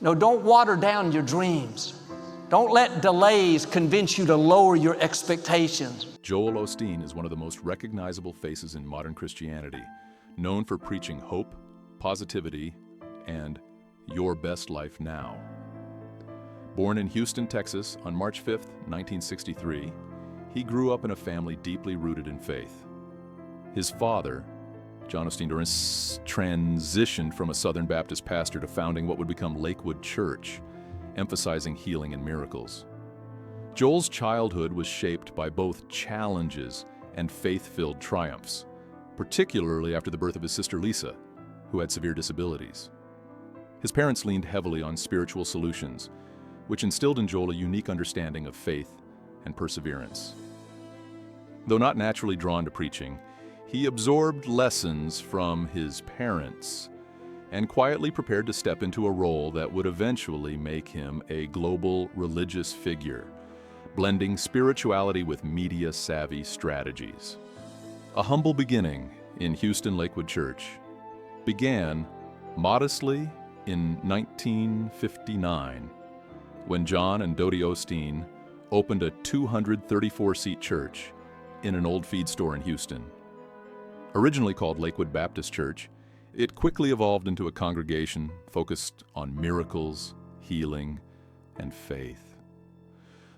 No, don't water down your dreams. Don't let delays convince you to lower your expectations. Joel Osteen is one of the most recognizable faces in modern Christianity, known for preaching hope, positivity, and your best life now. Born in Houston, Texas on March 5, 1963, he grew up in a family deeply rooted in faith. His father, John Osteen, transitioned from a Southern Baptist pastor to founding what would become Lakewood Church, emphasizing healing and miracles. Joel's childhood was shaped by both challenges and faith-filled triumphs, particularly after the birth of his sister Lisa, who had severe disabilities. His parents leaned heavily on spiritual solutions, which instilled in Joel a unique understanding of faith and perseverance. Though not naturally drawn to preaching, he absorbed lessons from his parents and quietly prepared to step into a role that would eventually make him a global religious figure, blending spirituality with media-savvy strategies. A humble beginning in Houston Lakewood Church began modestly in 1959 when John and Dodie Osteen opened a 234-seat church in an old feed store in Houston. Originally called Lakewood Baptist Church, it quickly evolved into a congregation focused on miracles, healing, and faith.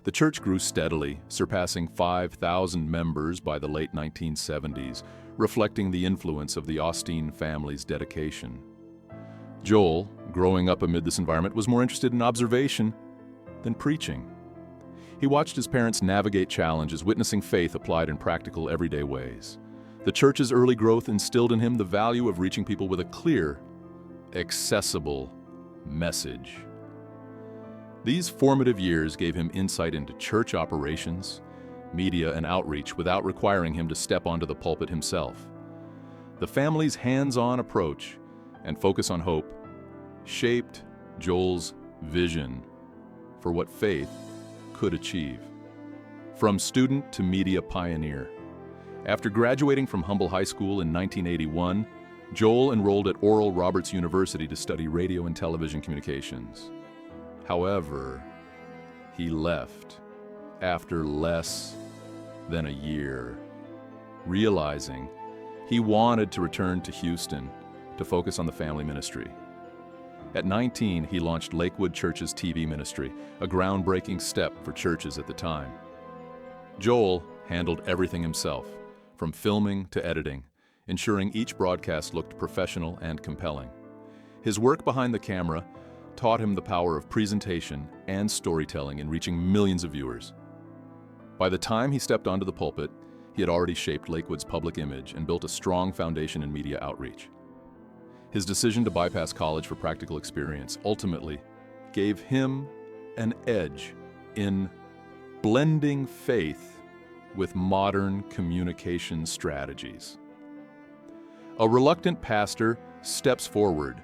The church grew steadily, surpassing 5,000 members by the late 1970s, reflecting the influence of the Osteen family's dedication. Joel, growing up amid this environment, was more interested in observation than preaching. He watched his parents navigate challenges, witnessing faith applied in practical, everyday ways. The church's early growth instilled in him the value of reaching people with a clear, accessible message. These formative years gave him insight into church operations, media, and outreach without requiring him to step onto the pulpit himself. The family's hands-on approach and focus on hope shaped Joel's vision for what faith could achieve. From student to media pioneer. After graduating from Humble High School in 1981, Joel enrolled at Oral Roberts University to study radio and television communications. However, he left after less than a year, realizing he wanted to return to Houston to focus on the family ministry. At 19, he launched Lakewood Church's TV ministry, a groundbreaking step for churches at the time. Joel handled everything himself, from filming to editing, ensuring each broadcast looked professional and compelling. His work behind the camera taught him the power of presentation and storytelling in reaching millions of viewers. By the time he stepped onto the pulpit, he had already shaped Lakewood's public image and built a strong foundation in media outreach. His decision to bypass college for practical experience ultimately gave him an edge in blending faith with modern communication strategies. A reluctant pastor steps forward.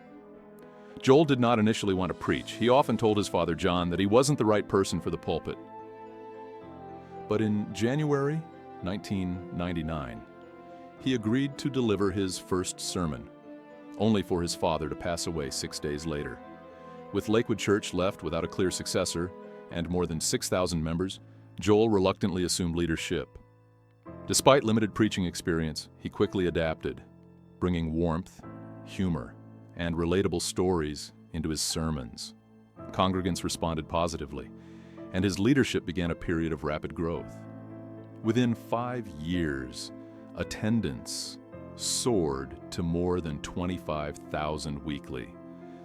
Joel did not initially want to preach. He often told his father, John, that he wasn't the right person for the pulpit. But in January 1999, he agreed to deliver his first sermon, only for his father to pass away 6 days later. With Lakewood Church left without a clear successor and more than 6,000 members, Joel reluctantly assumed leadership. Despite limited preaching experience, he quickly adapted, bringing warmth, humor, and relatable stories into his sermons. Congregants responded positively, and his leadership began a period of rapid growth. Within 5 years, attendance soared to more than 25,000 weekly,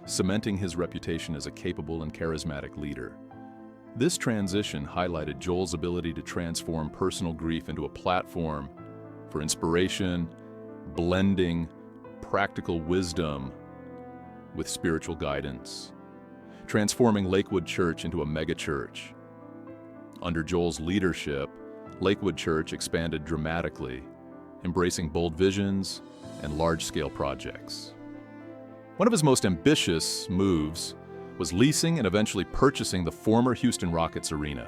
cementing his reputation as a capable and charismatic leader. This transition highlighted Joel's ability to transform personal grief into a platform for inspiration, blending practical wisdom with spiritual guidance, transforming Lakewood Church into a megachurch. Under Joel's leadership, Lakewood Church expanded dramatically, embracing bold visions and large-scale projects. One of his most ambitious moves was leasing and eventually purchasing the former Houston Rockets arena,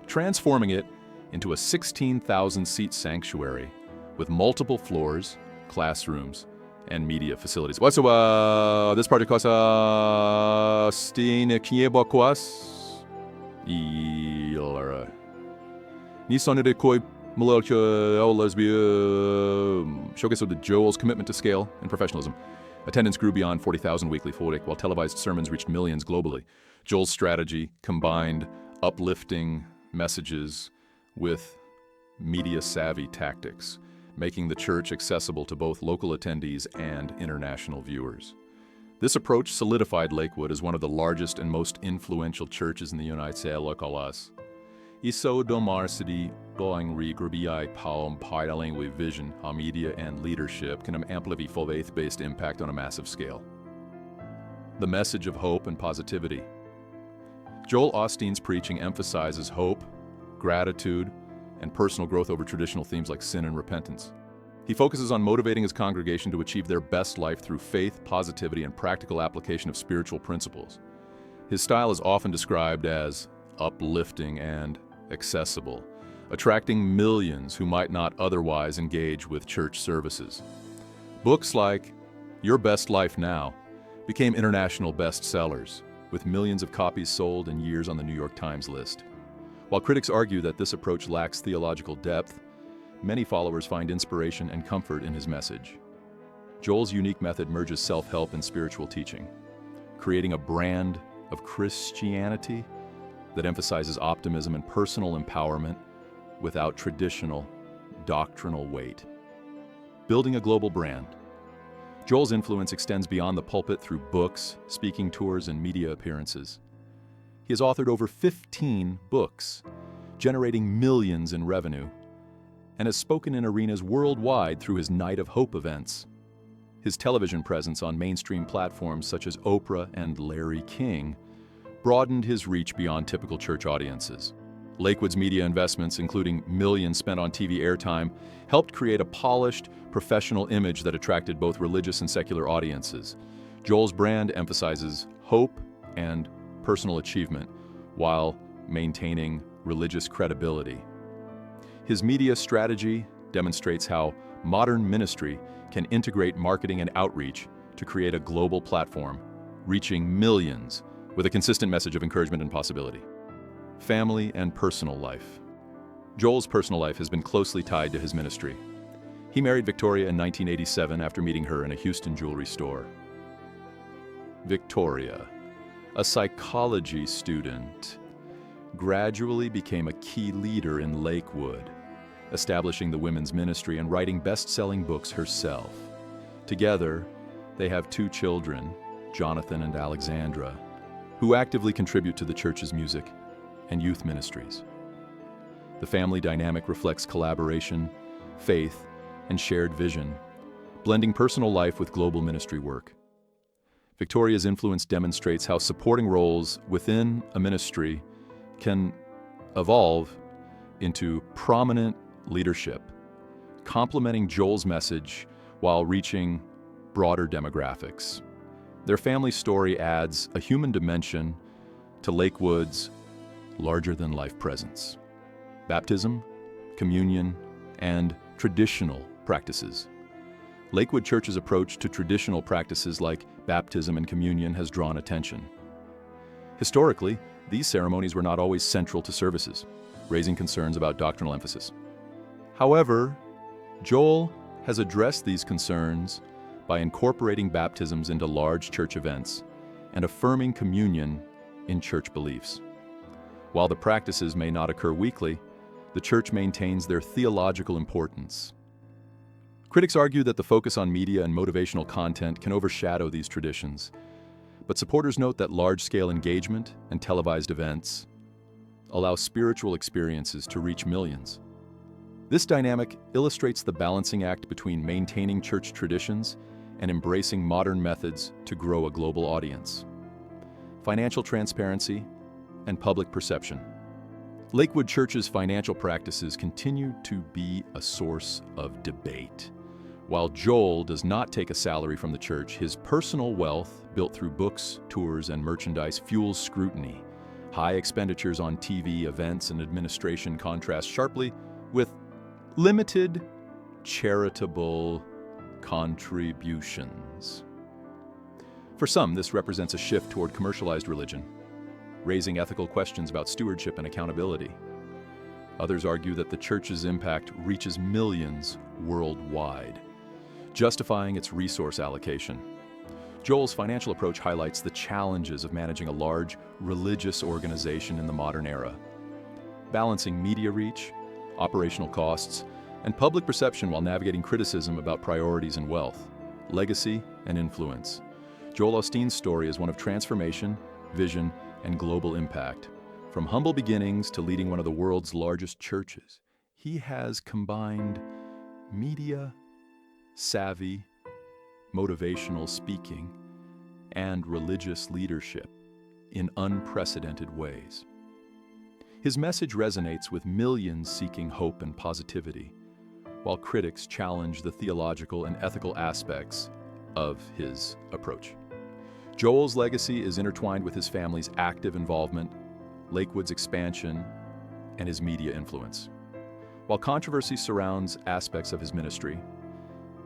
transforming it into a 16,000-seat sanctuary with multiple floors, classrooms, and media facilities. What's this project costs showcase of the Joel's commitment to scale and professionalism. Attendance grew beyond 40,000 weekly, while televised sermons reached millions globally. Joel's strategy combined uplifting messages with media-savvy tactics, making the church accessible to both local attendees and international viewers. This approach solidified Lakewood as one of the largest and most influential churches in the United States. Iso domarsity going regrabbi palm piling with vision, how media and leadership can amplify faith-based impact on a massive scale. The message of hope and positivity. Joel Osteen's preaching emphasizes hope, gratitude, and personal growth over traditional themes like sin and repentance. He focuses on motivating his congregation to achieve their best life through faith, positivity, and practical application of spiritual principles. His style is often described as uplifting and accessible, attracting millions who might not otherwise engage with church services. Books like Your Best Life Now became international bestsellers, with millions of copies sold and years on the New York Times list. While critics argue that this approach lacks theological depth, many followers find inspiration and comfort in his message. Joel's unique method merges self-help and spiritual teaching, creating a brand of Christianity that emphasizes optimism and personal empowerment without traditional doctrinal weight. Building a global brand. Joel's influence extends beyond the pulpit through books, speaking tours, and media appearances. He has authored over 15 books, generating millions in revenue, and has spoken in arenas worldwide through his Night of Hope events. His television presence on mainstream platforms such as Oprah and Larry King broadened his reach beyond typical church audiences. Lakewood's media investments, including millions spent on TV airtime, helped create a polished, professional image that attracted both religious and secular audiences. Joel's brand emphasizes hope and personal achievement while maintaining religious credibility. His media strategy demonstrates how modern ministry can integrate marketing and outreach to create a global platform, reaching millions with a consistent message of encouragement and possibility. Family and personal life. Joel's personal life has been closely tied to his ministry. He married Victoria in 1987 after meeting her in a Houston jewelry store. Victoria, a psychology student, gradually became a key leader in Lakewood, establishing the women's ministry and writing best-selling books herself. Together, they have 2 children, Jonathan and Alexandra, who actively contribute to the church's music and youth ministries. The family dynamic reflects collaboration, faith, and shared vision, blending personal life with global ministry work. Victoria's influence demonstrates how supporting roles within a ministry can evolve into prominent leadership, complementing Joel's message while reaching broader demographics. Their family story adds a human dimension to Lakewood's larger-than-life presence. Baptism, communion, and traditional practices. Lakewood Church's approach to traditional practices like baptism and communion has drawn attention. Historically, these ceremonies were not always central to services, raising concerns about doctrinal emphasis. However, Joel has addressed these concerns by incorporating baptisms into large church events and affirming communion in church beliefs. While the practices may not occur weekly, the church maintains their theological importance. Critics argue that the focus on media and motivational content can overshadow these traditions, but supporters note that large-scale engagement and televised events allow spiritual experiences to reach millions. This dynamic illustrates the balancing act between maintaining church traditions and embracing modern methods to grow a global audience. Financial transparency and public perception. Lakewood Church's financial practices continue to be a source of debate. While Joel does not take a salary from the church, his personal wealth, built through books, tours, and merchandise, fuels scrutiny. High expenditures on TV, events, and administration contrast sharply with limited charitable contributions. For some, this represents a shift toward commercialized religion, raising ethical questions about stewardship and accountability. Others argue that the church's impact reaches millions worldwide, justifying its resource allocation. Joel's financial approach highlights the challenges of managing a large religious organization in the modern era, balancing media reach, operational costs, and public perception while navigating criticism about priorities and wealth, legacy, and influence. Joel Osteen's story is one of transformation, vision, and global impact. From humble beginnings to leading one of the world's largest churches, he has combined media, savvy, motivational speaking, and religious leadership in unprecedented ways. His message resonates with millions seeking hope and positivity, while critics challenge the theological and ethical aspects of his approach. Joel's legacy is intertwined with his family's active involvement, Lakewood's expansion, and his media influence. While controversy surrounds aspects of his ministry,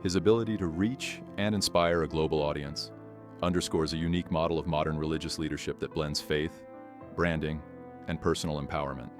his ability to reach and inspire a global audience underscores a unique model of modern religious leadership that blends faith, branding, and personal empowerment.